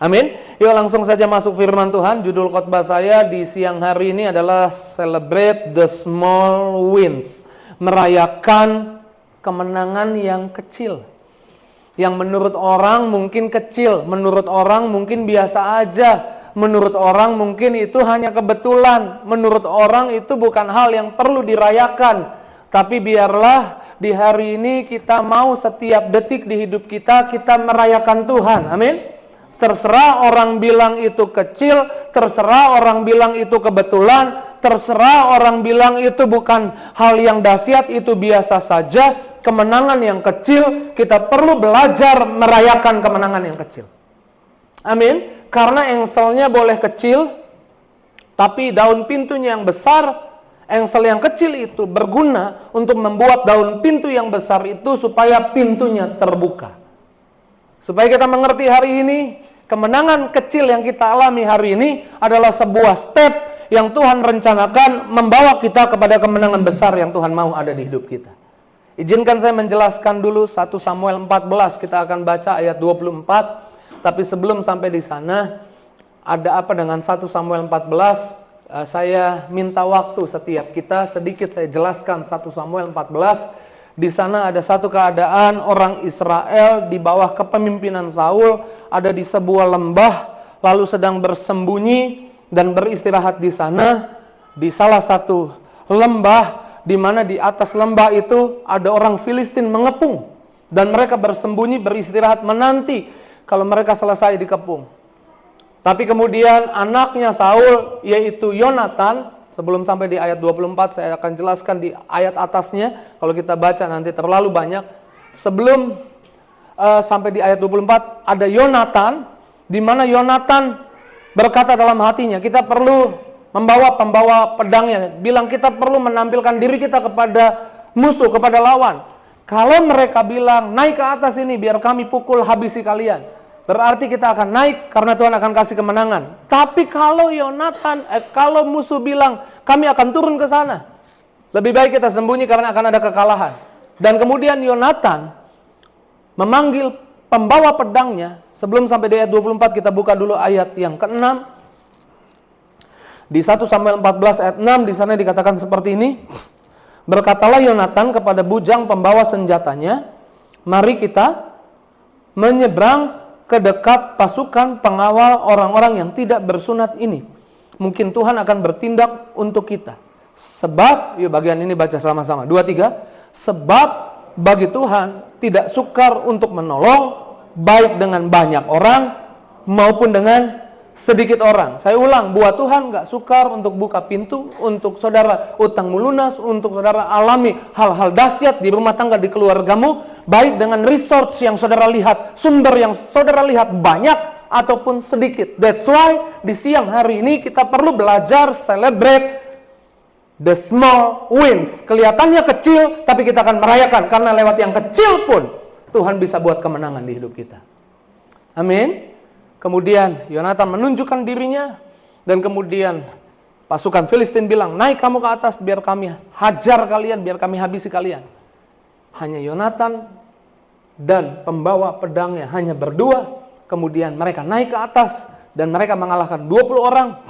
Amin. Yuk langsung saja masuk firman Tuhan. Judul khotbah saya di siang hari ini adalah Celebrate the Small Wins. Merayakan kemenangan yang kecil. Yang menurut orang mungkin kecil, menurut orang mungkin biasa aja, menurut orang mungkin itu hanya kebetulan, menurut orang itu bukan hal yang perlu dirayakan. Tapi biarlah di hari ini kita mau setiap detik di hidup kita merayakan Tuhan. Amin. Terserah orang bilang itu kecil, terserah orang bilang itu kebetulan, terserah orang bilang itu bukan hal yang dahsyat, itu biasa saja. Kemenangan yang kecil, kita perlu belajar merayakan kemenangan yang kecil. Amin. Karena engselnya boleh kecil, tapi daun pintunya yang besar. Engsel yang kecil itu berguna untuk membuat daun pintu yang besar itu supaya pintunya terbuka. Supaya kita mengerti hari ini, kemenangan kecil yang kita alami hari ini adalah sebuah step yang Tuhan rencanakan membawa kita kepada kemenangan besar yang Tuhan mau ada di hidup kita. Izinkan saya menjelaskan dulu 1 Samuel 14, kita akan baca ayat 24. Tapi sebelum sampai di sana, ada apa dengan 1 Samuel 14? Saya minta waktu setiap kita, sedikit saya jelaskan 1 Samuel 14. Di sana ada satu keadaan orang Israel di bawah kepemimpinan Saul ada di sebuah lembah, lalu sedang bersembunyi dan beristirahat di sana, di salah satu lembah, di mana di atas lembah itu ada orang Filistin mengepung dan mereka bersembunyi beristirahat menanti kalau mereka selesai dikepung. Tapi kemudian anaknya Saul yaitu Yonatan, sebelum sampai di ayat 24 saya akan jelaskan di ayat atasnya, kalau kita baca nanti terlalu banyak. Sebelum sampai di ayat 24 ada Yonatan, di mana Yonatan berkata dalam hatinya, kita perlu membawa pembawa pedangnya, bilang kita perlu menampilkan diri kita kepada musuh, kepada lawan. Kalau mereka bilang naik ke atas ini biar kami pukul habisi kalian, berarti kita akan naik karena Tuhan akan kasih kemenangan. Tapi kalau kalau musuh bilang kami akan turun ke sana, lebih baik kita sembunyi karena akan ada kekalahan. Dan kemudian Yonatan memanggil pembawa pedangnya. Sebelum sampai di ayat 24 kita buka dulu ayat yang ke-6. Di 1 Samuel 14 ayat 6 di sana dikatakan seperti ini. Berkatalah Yonatan kepada bujang pembawa senjatanya, mari kita menyeberang ke dekat pasukan pengawal orang-orang yang tidak bersunat ini. Mungkin Tuhan akan bertindak untuk kita. Sebab, yuk bagian ini baca sama-sama. 2, 3. Sebab bagi Tuhan tidak sukar untuk menolong, baik dengan banyak orang maupun dengan sedikit orang. Saya ulang, buat Tuhan gak sukar untuk buka pintu, untuk saudara utang melunas, untuk saudara alami hal-hal dahsyat di rumah tangga, di keluargamu, baik dengan resource yang saudara lihat, sumber yang saudara lihat banyak ataupun sedikit. That's why di siang hari ini kita perlu belajar celebrate the small wins. Kelihatannya kecil, tapi kita akan merayakan karena lewat yang kecil pun Tuhan bisa buat kemenangan di hidup kita. Amin. Kemudian Yonatan menunjukkan dirinya dan kemudian pasukan Filistin bilang, naik kamu ke atas biar kami hajar kalian, biar kami habisi kalian. Hanya Yonatan dan pembawa pedangnya hanya berdua. Kemudian mereka naik ke atas dan mereka mengalahkan 20 orang.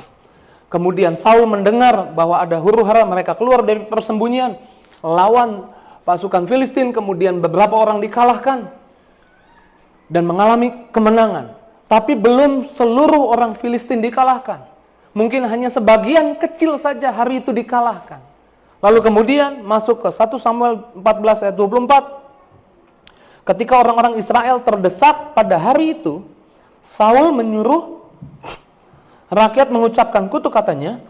Kemudian Saul mendengar bahwa ada huru-hara, mereka keluar dari persembunyian lawan pasukan Filistin. Kemudian beberapa orang dikalahkan dan mengalami kemenangan. Tapi belum seluruh orang Filistin dikalahkan. Mungkin hanya sebagian kecil saja hari itu dikalahkan. Lalu kemudian masuk ke 1 Samuel 14 ayat 24. Ketika orang-orang Israel terdesak pada hari itu, Saul menyuruh rakyat mengucapkan kutuk, katanya,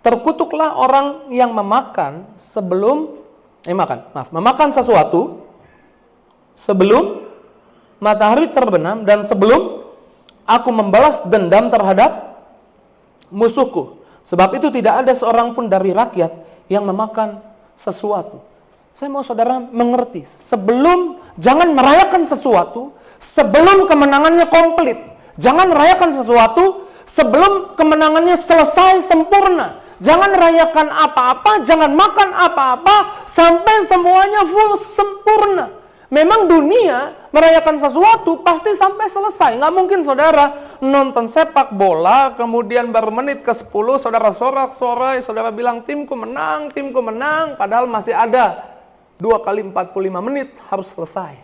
terkutuklah orang yang memakan sesuatu sebelum matahari terbenam dan sebelum aku membalas dendam terhadap musuhku. Sebab itu tidak ada seorang pun dari rakyat yang memakan sesuatu. Saya mau saudara mengerti, jangan merayakan sesuatu sebelum kemenangannya komplit. Jangan merayakan sesuatu sebelum kemenangannya selesai sempurna. Jangan rayakan apa-apa, jangan makan apa-apa sampai semuanya full sempurna. Memang dunia merayakan sesuatu pasti sampai selesai. Nggak mungkin saudara nonton sepak bola, kemudian baru menit ke-10, saudara sorak-sorai, saudara bilang timku menang, padahal masih ada 2 kali 45 menit harus selesai.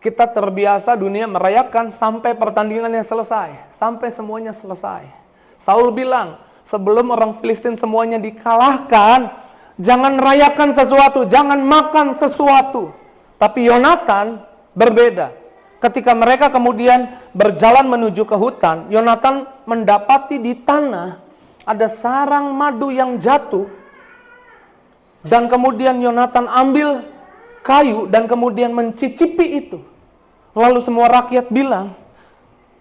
Kita terbiasa dunia merayakan sampai pertandingannya selesai, sampai semuanya selesai. Saul bilang, sebelum orang Filistin semuanya dikalahkan, jangan rayakan sesuatu, jangan makan sesuatu. Tapi Yonatan berbeda. Ketika mereka kemudian berjalan menuju ke hutan, Yonatan mendapati di tanah ada sarang madu yang jatuh. Dan kemudian Yonatan ambil kayu dan kemudian mencicipi itu. Lalu semua rakyat bilang,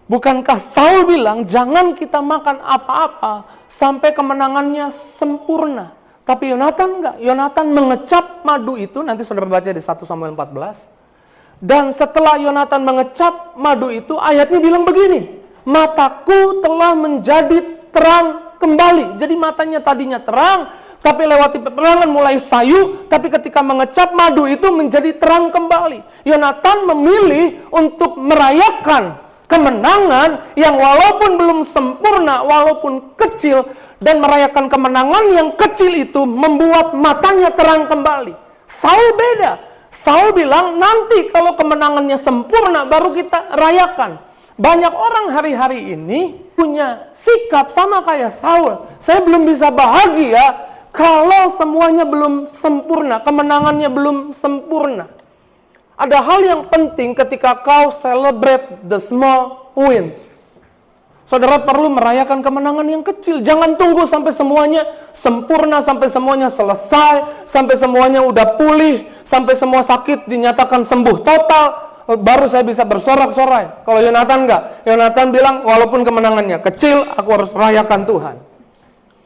bukankah Saul bilang jangan kita makan apa-apa sampai kemenangannya sempurna. Tapi Yonatan enggak. Yonatan mengecap madu itu, nanti saudara baca di 1 Samuel 14. Dan setelah Yonatan mengecap madu itu, ayatnya bilang begini, mataku telah menjadi terang kembali. Jadi matanya tadinya terang, tapi lewati peperangan mulai sayu, tapi ketika mengecap madu itu menjadi terang kembali. Yonatan memilih untuk merayakan kemenangan yang walaupun belum sempurna, walaupun kecil, dan merayakan kemenangan yang kecil itu membuat matanya terang kembali. Saul beda. Saul bilang nanti kalau kemenangannya sempurna baru kita rayakan. Banyak orang hari-hari ini punya sikap sama kayak Saul. Saya belum bisa bahagia kalau semuanya belum sempurna, kemenangannya belum sempurna. Ada hal yang penting ketika kau celebrate the small wins. Saudara perlu merayakan kemenangan yang kecil. Jangan tunggu sampai semuanya sempurna, sampai semuanya selesai, sampai semuanya udah pulih, sampai semua sakit dinyatakan sembuh total, baru saya bisa bersorak-sorai. Kalau Yonatan enggak. Yonatan bilang, walaupun kemenangannya kecil, aku harus rayakan Tuhan.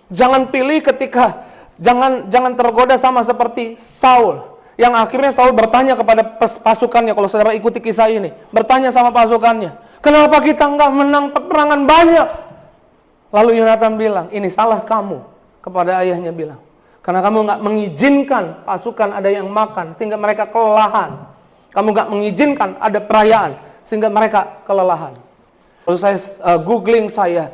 Jangan pilih ketika, jangan tergoda sama seperti Saul. Yang akhirnya Saul bertanya kepada pasukannya, kalau saudara ikuti kisah ini, bertanya sama pasukannya, kenapa kita enggak menang peperangan banyak? Lalu Yonatan bilang, ini salah kamu. Kepada ayahnya bilang, karena kamu enggak mengizinkan pasukan ada yang makan, sehingga mereka kelelahan. Kamu enggak mengizinkan ada perayaan, sehingga mereka kelelahan. Lalu saya googling, saya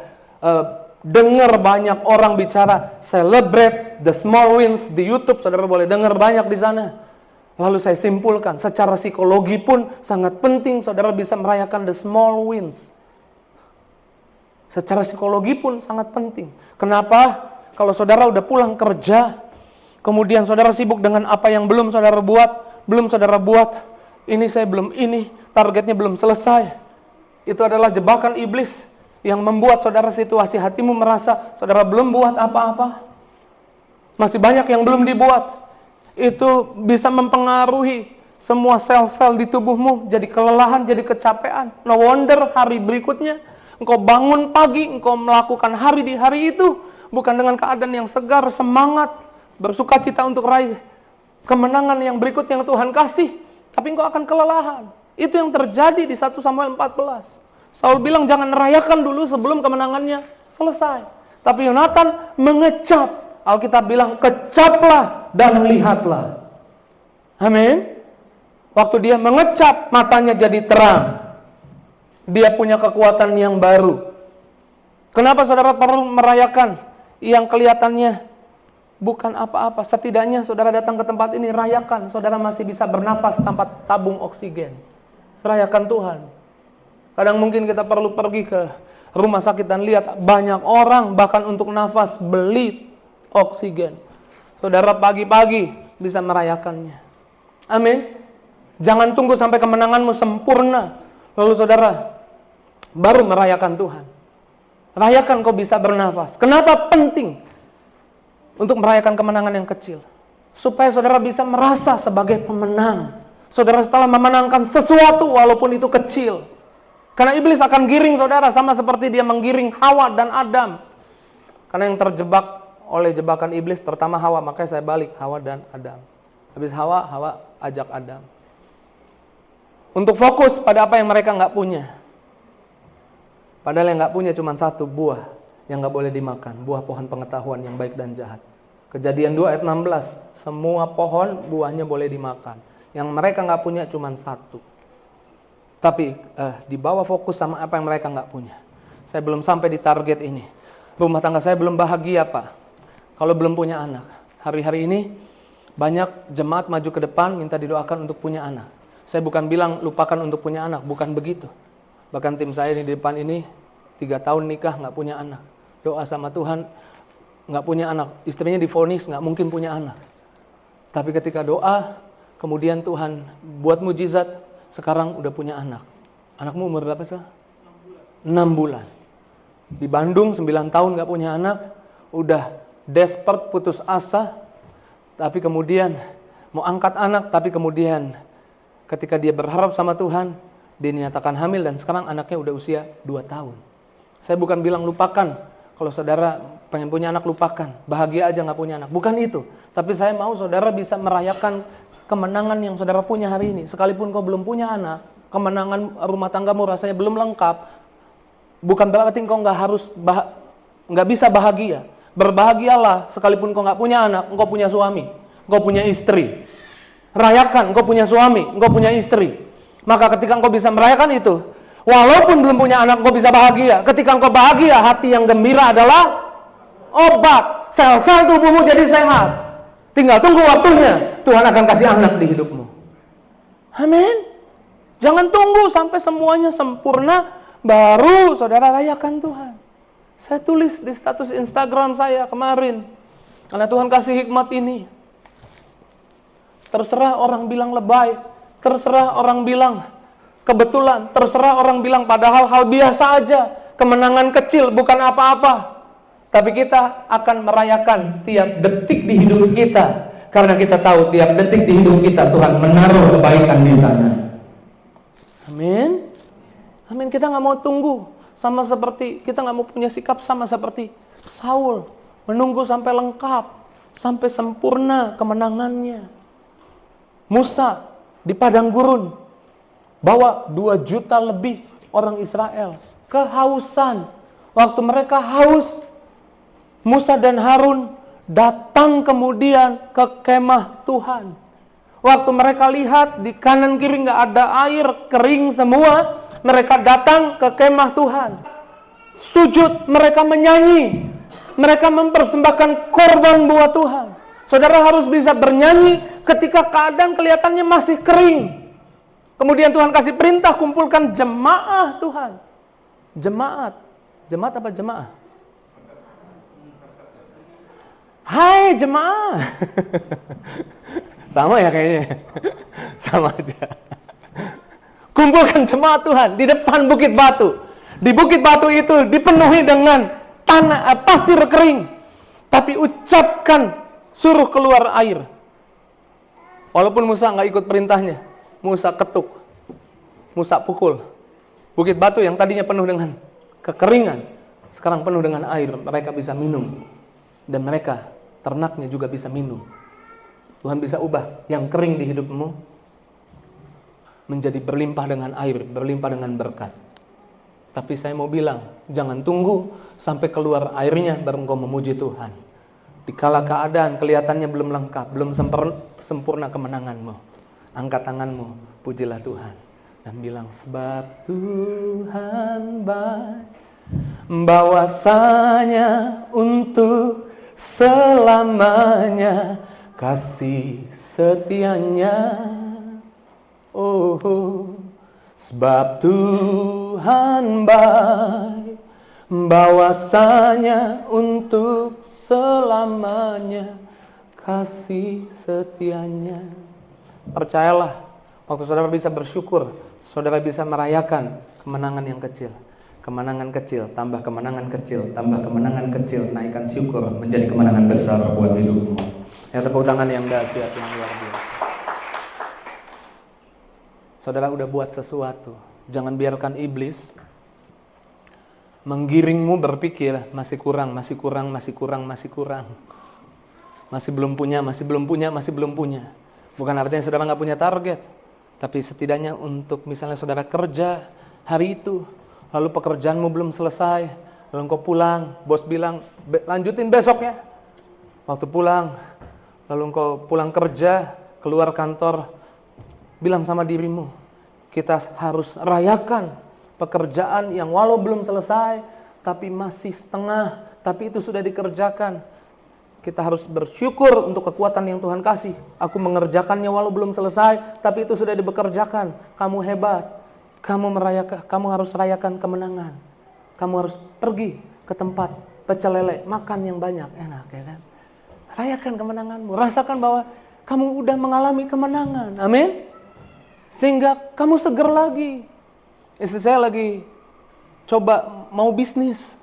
dengar banyak orang bicara, celebrate the small wins di YouTube, saudara boleh dengar banyak di sana. Lalu saya simpulkan, secara psikologi pun sangat penting saudara bisa merayakan the small wins. Secara psikologi pun sangat penting. Kenapa? Kalau saudara udah pulang kerja, kemudian saudara sibuk dengan apa yang belum saudara buat, ini saya belum ini, targetnya belum selesai. Itu adalah jebakan iblis yang membuat saudara situasi hatimu merasa saudara belum buat apa-apa. Masih banyak yang belum dibuat. Itu bisa mempengaruhi semua sel-sel di tubuhmu jadi kelelahan, jadi kecapean. No wonder hari berikutnya engkau bangun pagi, engkau melakukan hari di hari itu bukan dengan keadaan yang segar, semangat, bersukacita untuk raih kemenangan yang berikut yang Tuhan kasih, tapi engkau akan kelelahan. Itu yang terjadi di 1 Samuel 14. Saul bilang jangan rayakan dulu sebelum kemenangannya selesai. Tapi Yonatan mengecap. Alkitab bilang, kecaplah dan lihatlah. Amin. Waktu dia mengecap, matanya jadi terang. Dia punya kekuatan yang baru. Kenapa saudara perlu merayakan yang kelihatannya bukan apa-apa? Setidaknya saudara datang ke tempat ini, rayakan. Saudara masih bisa bernafas tanpa tabung oksigen. Rayakan Tuhan. Kadang mungkin kita perlu pergi ke rumah sakit dan lihat banyak orang bahkan untuk nafas beli oksigen. Saudara pagi-pagi bisa merayakannya. Amin. Jangan tunggu sampai kemenanganmu sempurna, lalu saudara baru merayakan Tuhan. Rayakan kau bisa bernafas. Kenapa penting untuk merayakan kemenangan yang kecil? Supaya saudara bisa merasa sebagai pemenang. Saudara setelah memenangkan sesuatu walaupun itu kecil. Karena iblis akan giring saudara sama seperti dia menggiring Hawa dan Adam. Karena yang terjebak oleh jebakan iblis pertama Hawa, makanya saya balik Hawa dan Adam. Habis Hawa ajak Adam. Untuk fokus pada apa yang mereka nggak punya. Padahal yang nggak punya cuma satu buah yang nggak boleh dimakan, buah pohon pengetahuan yang baik dan jahat. Kejadian 2 ayat 16, semua pohon buahnya boleh dimakan. Yang mereka nggak punya cuma satu. Tapi dibawa fokus sama apa yang mereka nggak punya. Saya belum sampai di target ini. Rumah tangga saya belum bahagia, Pak. Kalau belum punya anak. Hari-hari ini banyak jemaat maju ke depan minta didoakan untuk punya anak. Saya bukan bilang lupakan untuk punya anak, bukan begitu. Bahkan tim saya di depan ini 3 tahun nikah nggak punya anak. Doa sama Tuhan nggak punya anak. Istrinya divonis nggak mungkin punya anak. Tapi ketika doa, kemudian Tuhan buat mujizat, sekarang udah punya anak. Anakmu umur berapa sih? 6 bulan. Di Bandung 9 tahun gak punya anak, udah desperate, putus asa, tapi kemudian mau angkat anak, tapi kemudian ketika dia berharap sama Tuhan, dia dinyatakan hamil dan sekarang anaknya udah usia 2 tahun. Saya bukan bilang lupakan, kalau saudara pengen punya anak lupakan, bahagia aja gak punya anak, bukan itu. Tapi saya mau saudara bisa merayakan kemenangan yang saudara punya hari ini. Sekalipun kau belum punya anak, kemenangan rumah tanggamu rasanya belum lengkap, bukan berarti engkau nggak bisa bahagia. Berbahagialah sekalipun engkau nggak punya anak, engkau punya suami, engkau punya istri. Rayakan engkau punya suami, engkau punya istri. Maka ketika engkau bisa merayakan itu, walaupun belum punya anak, engkau bisa bahagia. Ketika engkau bahagia, hati yang gembira adalah obat. Sel-sel tubuhmu jadi sehat. Tinggal tunggu waktunya, Tuhan akan kasih anak di hidupmu. Amin. Jangan tunggu sampai semuanya sempurna, baru saudara rayakan Tuhan. Saya tulis di status Instagram saya kemarin, karena Tuhan kasih hikmat ini. Terserah orang bilang lebay, terserah orang bilang kebetulan, terserah orang bilang padahal hal biasa aja, kemenangan kecil bukan apa-apa. Tapi kita akan merayakan tiap detik di hidup kita, karena kita tahu tiap detik di hidup kita Tuhan menaruh kebaikan di sana. Amin. Amin. Kita nggak mau tunggu sama seperti, kita nggak mau punya sikap sama seperti Saul, menunggu sampai lengkap, sampai sempurna kemenangannya. Musa di padang gurun bawa 2 juta lebih orang Israel kehausan. Waktu mereka haus, Musa dan Harun datang kemudian ke kemah Tuhan. Waktu mereka lihat di kanan kiri nggak ada air, kering semua, mereka datang ke kemah Tuhan. Sujud, mereka menyanyi, mereka mempersembahkan korban buat Tuhan. Saudara harus bisa bernyanyi ketika keadaan kelihatannya masih kering. Kemudian Tuhan kasih perintah, kumpulkan jemaah Tuhan. Jemaat apa jemaah? Hai jemaah. Sama ya kayaknya. Sama aja. Kumpulkan jemaat Tuhan di depan Bukit Batu. Di Bukit Batu itu dipenuhi dengan pasir kering. Tapi ucapkan, suruh keluar air. Walaupun Musa nggak ikut perintahnya, Musa ketuk, Musa pukul. Bukit Batu yang tadinya penuh dengan kekeringan, sekarang penuh dengan air. Mereka bisa minum. Dan mereka, ternaknya juga bisa minum. Tuhan bisa ubah yang kering di hidupmu menjadi berlimpah dengan air, berlimpah dengan berkat. Tapi saya mau bilang, jangan tunggu sampai keluar airnya baru engkau memuji Tuhan. Dikala keadaan kelihatannya belum lengkap, belum sempurna kemenanganmu, angkat tanganmu, pujilah Tuhan. Dan bilang, sebab Tuhan baik, bahwasanya untuk selamanya kasih setianya. Oh, sebab Tuhan baik, bahwasanya untuk selamanya kasih setianya. Percayalah, waktu saudara bisa bersyukur, saudara bisa merayakan kemenangan yang kecil. Kemenangan kecil, tambah kemenangan kecil, tambah kemenangan kecil, naikkan syukur menjadi kemenangan besar buat hidupmu. Ya, tepuk tangan yang dahsyat, yang luar biasa. Saudara udah buat sesuatu. Jangan biarkan iblis menggiringmu berpikir masih kurang, masih kurang, masih kurang, masih kurang. Masih belum punya, masih belum punya, masih belum punya. Bukan artinya saudara nggak punya target. Tapi setidaknya untuk misalnya saudara kerja hari itu, lalu pekerjaanmu belum selesai, lalu engkau pulang, bos bilang lanjutin besok ya. Waktu pulang, lalu engkau pulang kerja, keluar kantor, Bilang sama dirimu, kita harus rayakan pekerjaan yang walau belum selesai, tapi masih setengah, tapi itu sudah dikerjakan. Kita harus bersyukur untuk kekuatan yang Tuhan kasih. Aku mengerjakannya walau belum selesai, tapi itu sudah dibekerjakan. Kamu hebat. Kamu harus rayakan kemenangan. Kamu harus pergi ke tempat pecel lele, makan yang banyak, enak ya kan? Rayakan kemenanganmu. Rasakan bahwa kamu udah mengalami kemenangan. Amin. Sehingga kamu seger lagi. Istri saya lagi coba mau bisnis.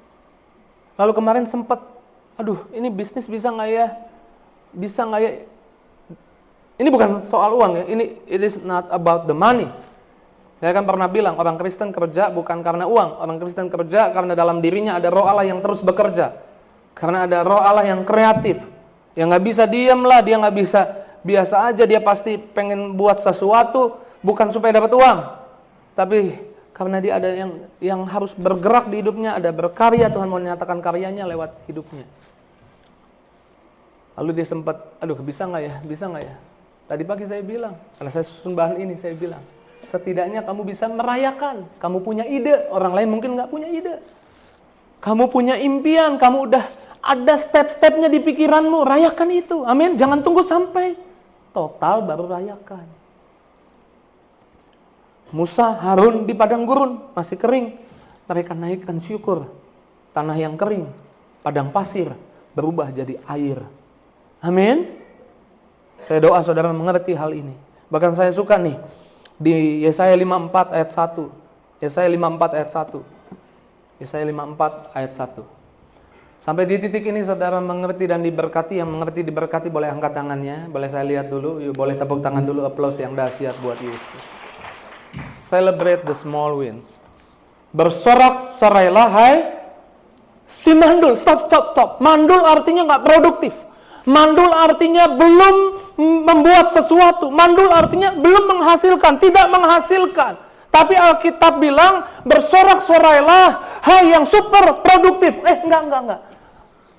Lalu kemarin sempat, aduh ini bisnis bisa nggak ya? Bisa nggak ya? Ini bukan soal uang ya, it is not about the money. Saya kan pernah bilang, orang Kristen kerja bukan karena uang. Orang Kristen kerja karena dalam dirinya ada roh Allah yang terus bekerja. Karena ada roh Allah yang kreatif. Yang nggak bisa diam lah, dia nggak bisa biasa aja, dia pasti pengen buat sesuatu, bukan supaya dapat uang. Tapi karena dia ada yang harus bergerak di hidupnya, ada berkarya, Tuhan mau menyatakan karyanya lewat hidupnya. Lalu dia sempat, aduh bisa nggak ya, bisa nggak ya? Tadi pagi saya bilang, karena saya susun bahan ini, saya bilang, setidaknya kamu bisa merayakan, kamu punya ide, orang lain mungkin nggak punya ide. Kamu punya impian, kamu udah ada step-stepnya di pikiranmu, rayakan itu, amin. Jangan tunggu sampai total baru rayakan. Musa, Harun di padang gurun, masih kering. Mereka naikkan syukur. Tanah yang kering, padang pasir, berubah jadi air. Amin. Saya doa saudara mengerti hal ini. Bahkan saya suka nih, di Yesaya 54 ayat 1. Yesaya 54 ayat 1. Yesaya 54 ayat 1. Sampai di titik ini saudara mengerti dan diberkati. Yang mengerti diberkati boleh angkat tangannya. Boleh saya lihat dulu, boleh tepuk tangan dulu, aplaus yang dahsyat buat Yesus. Celebrate the small wins. Bersorak-sorailah hai si mandul. Stop. Mandul artinya nggak produktif. Mandul artinya belum membuat sesuatu. Mandul artinya belum menghasilkan, tidak menghasilkan. Tapi Alkitab bilang bersorak-sorailah hai yang super produktif. Enggak.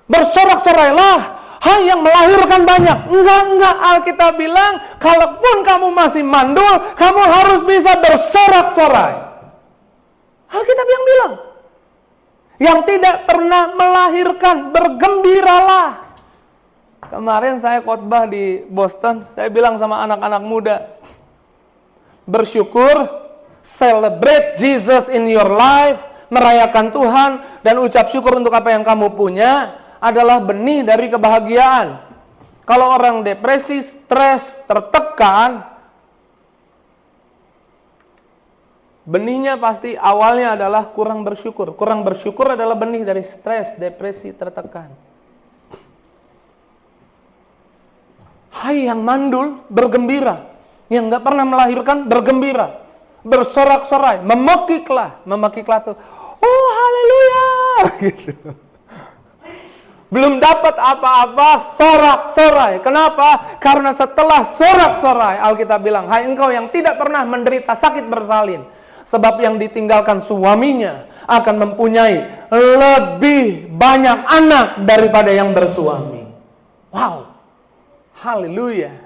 Bersorak-sorailah hai yang melahirkan banyak. Enggak. Alkitab bilang kalaupun kamu masih mandul, kamu harus bisa bersorak-sorai. Alkitab yang bilang. Yang tidak pernah melahirkan, bergembiralah. Kemarin saya khotbah di Boston, saya bilang sama anak-anak muda, bersyukur, celebrate Jesus in your life, merayakan Tuhan, dan ucap syukur untuk apa yang kamu punya, adalah benih dari kebahagiaan. Kalau orang depresi, stres, tertekan, benihnya pasti awalnya adalah kurang bersyukur. Kurang bersyukur adalah benih dari stres, depresi, tertekan. Hai yang mandul, bergembira. Yang gak pernah melahirkan, bergembira. Bersorak-sorai, memekiklah. Memekiklah tuh, oh haleluya. Gitu. Belum dapat apa-apa, sorak-sorai. Kenapa? Karena setelah sorak-sorai, Alkitab bilang, hai engkau yang tidak pernah menderita sakit bersalin. Sebab yang ditinggalkan suaminya akan mempunyai lebih banyak anak daripada yang bersuami. Wow. Haleluya.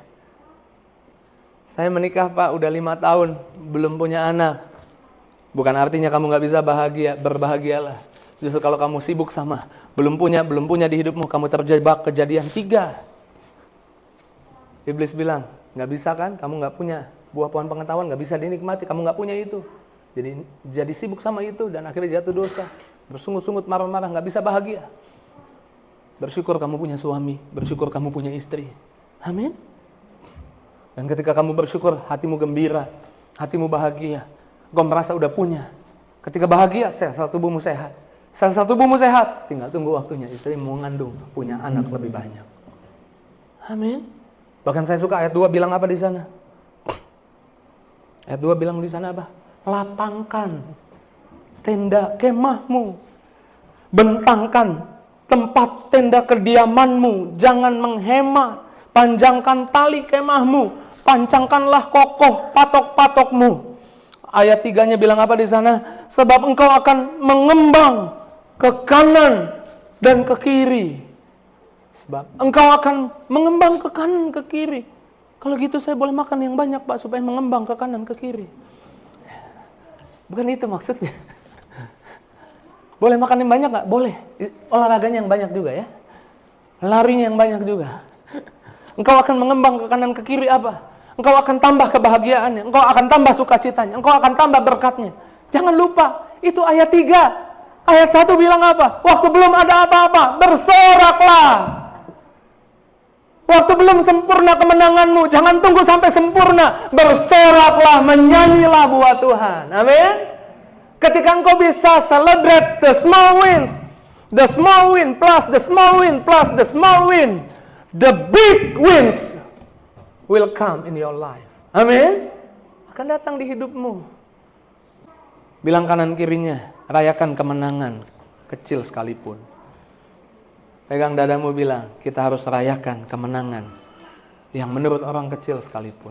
Saya menikah Pak, udah 5 tahun, belum punya anak. Bukan artinya kamu gak bisa bahagia, berbahagialah. Justru kalau kamu sibuk sama, belum punya di hidupmu, kamu terjebak kejadian 3. Iblis bilang, gak bisa kan, kamu gak punya buah pohon pengetahuan, gak bisa dinikmati, kamu gak punya itu. Jadi sibuk sama itu, dan akhirnya jatuh dosa. Bersungut-sungut, marah-marah, gak bisa bahagia. Bersyukur kamu punya suami, bersyukur kamu punya istri. Amin. Dan ketika kamu bersyukur, hatimu gembira, hatimu bahagia. Kau merasa udah punya. Ketika bahagia, sel-sel tubuhmu sehat. Sel-sel tubuhmu sehat, tinggal tunggu waktunya istri mau ngandung, punya anak lebih banyak. Amin. Bahkan saya suka ayat 2 bilang apa di sana? Ayat 2 bilang di sana apa? Lapangkan tenda kemahmu. Bentangkan tempat tenda kediamanmu, jangan menghemat. Panjangkan tali kemahmu, pancangkanlah kokoh patok-patokmu. Ayat 3-nya bilang apa di sana? Sebab engkau akan mengembang ke kanan dan ke kiri. Sebab engkau akan mengembang ke kanan ke kiri. Kalau gitu saya boleh makan yang banyak Pak, supaya mengembang ke kanan, ke kiri. Bukan itu maksudnya. Boleh makan yang banyak nggak? Boleh. Olahraganya yang banyak juga ya. Larinya yang banyak juga. Engkau akan mengembang ke kanan, ke kiri apa? Engkau akan tambah kebahagiaannya. Engkau akan tambah sukacitanya. Engkau akan tambah berkatnya. Jangan lupa, itu ayat 3. Ayat 1 bilang apa? Waktu belum ada apa-apa, bersoraklah. Waktu belum sempurna kemenanganmu, jangan tunggu sampai sempurna. Bersoraklah, menyanyilah buat Tuhan. Amin. Ketika engkau bisa celebrate the small wins, the small win plus the small win plus the small win, the big wins will come in your life. Amin. Akan datang di hidupmu. Bilang kanan kirinya, rayakan kemenangan kecil sekalipun. Pegang dadamu, bilang, kita harus rayakan kemenangan yang menurut orang kecil sekalipun.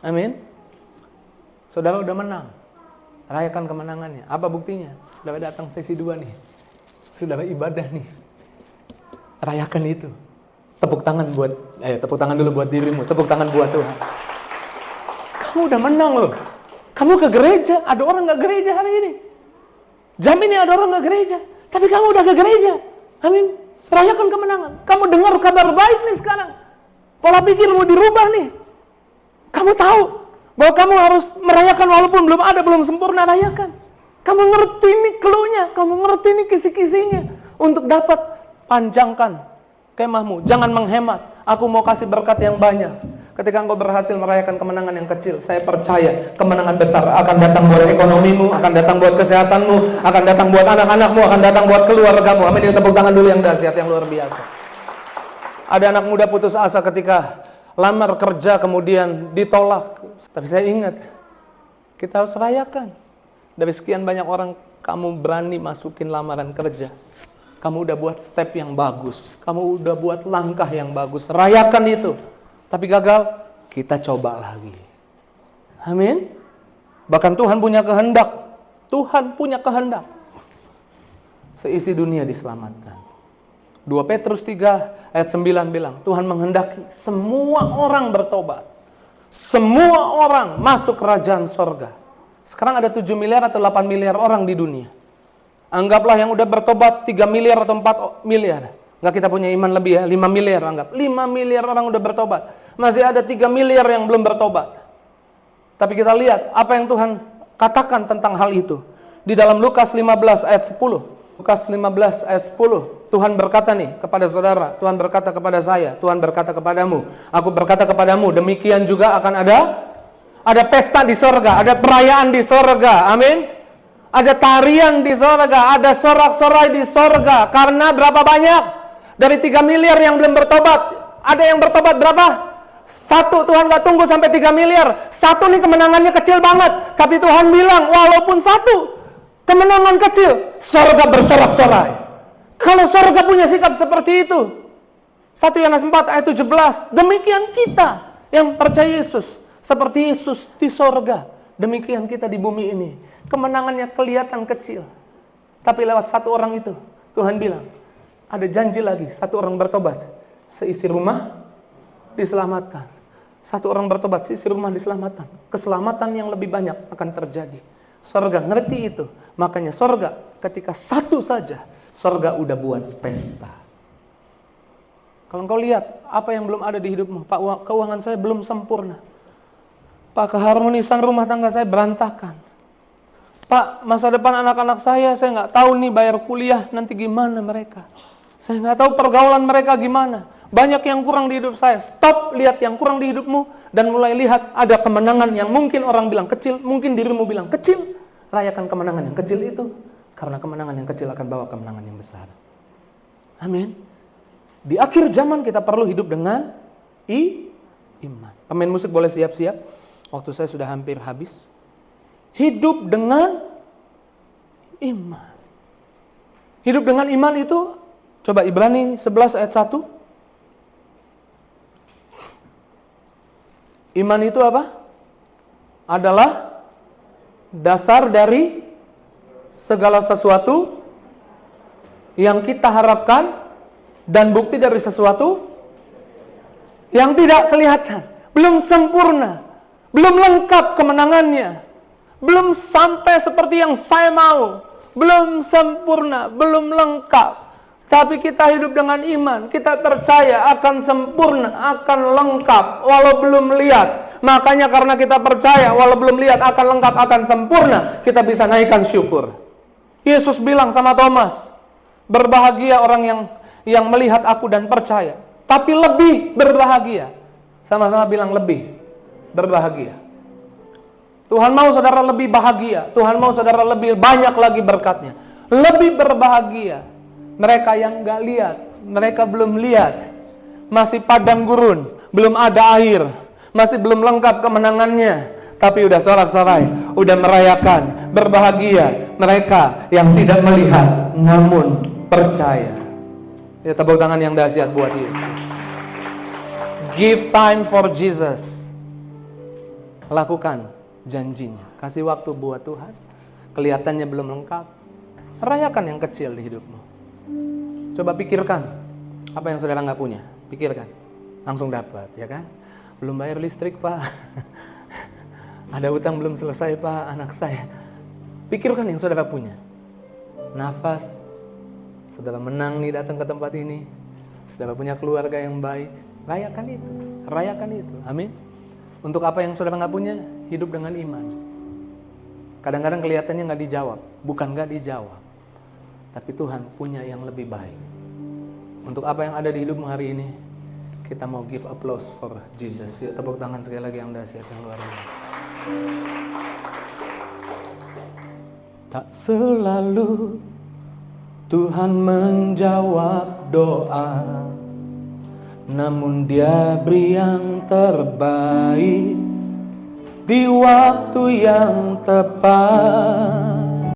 Amin. Saudara udah menang, rayakan kemenangannya. Apa buktinya? Saudara datang sesi 2 nih. Saudara ibadah nih. Rayakan itu. Tepuk tangan dulu buat dirimu, tepuk tangan buat Tuhan. Kamu udah menang loh. Kamu ke gereja, ada orang gak gereja hari ini. Jaminnya ada orang gak gereja, tapi kamu udah ke gereja. Amin. Rayakan kemenangan. Kamu dengar kabar baik nih sekarang. Pola pikirmu dirubah nih. Kamu tahu bahwa kamu harus merayakan walaupun belum sempurna, rayakan. Kamu ngerti nih clue-nya, kamu ngerti nih kisi-kisinya. Untuk dapat panjangkan kemahmu. Jangan menghemat. Aku mau kasih berkat yang banyak. Ketika engkau berhasil merayakan kemenangan yang kecil, saya percaya kemenangan besar akan datang buat ekonomimu, akan datang buat kesehatanmu, akan datang buat anak-anakmu, akan datang buat keluargamu. Amin. Tepuk tangan dulu yang dahsyat, yang luar biasa. Ada anak muda putus asa ketika lamar kerja kemudian ditolak. Tapi saya ingat, kita harus rayakan. Dari sekian banyak orang, kamu berani masukin lamaran kerja. Kamu udah buat step yang bagus. Kamu udah buat langkah yang bagus. Rayakan itu. Tapi gagal, kita coba lagi. Amin. Bahkan Tuhan punya kehendak. Tuhan punya kehendak. Seisi dunia diselamatkan. 2 Petrus 3 ayat 9 bilang, Tuhan menghendaki semua orang bertobat. Semua orang masuk kerajaan sorga. Sekarang ada 7 miliar atau 8 miliar orang di dunia. Anggaplah yang udah bertobat 3 miliar atau 4 miliar. Enggak, kita punya iman lebih ya, 5 miliar anggap. 5 miliar orang udah bertobat. Masih ada 3 miliar yang belum bertobat. Tapi kita lihat apa yang Tuhan katakan tentang hal itu. Di dalam Lukas 15 ayat 10. Lukas 15 ayat 10. Tuhan berkata nih kepada saudara, Tuhan berkata kepada saya, Tuhan berkata kepadamu, aku berkata kepadamu, demikian juga akan ada pesta di sorga, ada perayaan di sorga. Amin. Ada tarian di sorga, ada sorak-sorai di sorga. Karena berapa banyak? Dari 3 miliar yang belum bertobat, ada yang bertobat berapa? 1. Tuhan gak tunggu sampai 3 miliar. 1 nih kemenangannya kecil banget. Tapi Tuhan bilang, walaupun 1 kemenangan kecil, sorga bersorak-sorai. Kalau sorga punya sikap seperti itu, 1 Yohanes 4 ayat 17, demikian kita yang percaya Yesus, seperti Yesus di sorga, demikian kita di bumi ini. Kemenangannya kelihatan kecil, tapi lewat 1 orang itu, Tuhan bilang, ada janji lagi, 1 orang bertobat, seisi rumah diselamatkan. 1 orang bertobat, seisi rumah diselamatkan. Keselamatan yang lebih banyak akan terjadi. Sorga ngerti itu. Makanya sorga ketika 1 saja, sorga udah buat pesta. Kalau engkau lihat apa yang belum ada di hidupmu, Pak, keuangan saya belum sempurna. Pak, keharmonisan rumah tangga saya berantakan. Pak, masa depan anak-anak saya nggak tahu nih bayar kuliah nanti gimana mereka. Saya nggak tahu pergaulan mereka gimana. Banyak yang kurang di hidup saya. Stop, lihat yang kurang di hidupmu dan mulai lihat ada kemenangan yang mungkin orang bilang kecil, mungkin dirimu bilang kecil. Rayakan kemenangan yang kecil itu, karena kemenangan yang kecil akan bawa kemenangan yang besar. Amin. Di akhir zaman kita perlu hidup dengan iman. Pemain musik boleh siap-siap. Waktu saya sudah hampir habis. Hidup dengan iman. Hidup dengan iman itu, coba Ibrani 11 ayat 1. Iman itu apa? Adalah dasar dari segala sesuatu yang kita harapkan dan bukti dari sesuatu yang tidak kelihatan. belum sempurna, belum lengkap kemenangannya, belum sampai seperti yang saya mau, belum sempurna, belum lengkap. Tapi kita hidup dengan iman, kita percaya akan sempurna, akan lengkap, walau belum lihat. Makanya karena kita percaya, walau belum lihat akan lengkap, akan sempurna, kita bisa naikkan syukur. Yesus bilang sama Thomas, berbahagia orang yang melihat aku dan percaya. Tapi lebih berbahagia. Sama-sama bilang lebih berbahagia. Tuhan mau saudara lebih bahagia. Tuhan mau saudara lebih banyak lagi berkatnya. Lebih berbahagia. Mereka yang gak lihat, mereka belum lihat, masih padang gurun, belum ada air, masih belum lengkap kemenangannya, tapi udah sorak-sorai, udah merayakan, berbahagia mereka yang tidak melihat namun percaya. Ya, tepuk tangan yang dahsyat buat Yesus. Give time for Jesus. Lakukan janjinya, kasih waktu buat Tuhan. Kelihatannya belum lengkap, rayakan yang kecil di hidupmu. Coba pikirkan apa yang saudara nggak punya, pikirkan, langsung dapat, ya kan? Belum bayar listrik pak, ada utang belum selesai pak, anak saya. Pikirkan yang saudara punya. Nafas, saudara menang nih datang ke tempat ini, saudara punya keluarga yang baik, rayakan itu, amin. Untuk apa yang saudara nggak punya, hidup dengan iman. Kadang-kadang kelihatannya nggak dijawab, bukan nggak dijawab, tapi Tuhan punya yang lebih baik. Untuk apa yang ada di hidupmu hari ini, kita mau give applause for Jesus. Yuk tepuk tangan sekali lagi yang dahsyat, yang luar biasa. Tak selalu Tuhan menjawab doa, namun Dia beri yang terbaik di waktu yang tepat.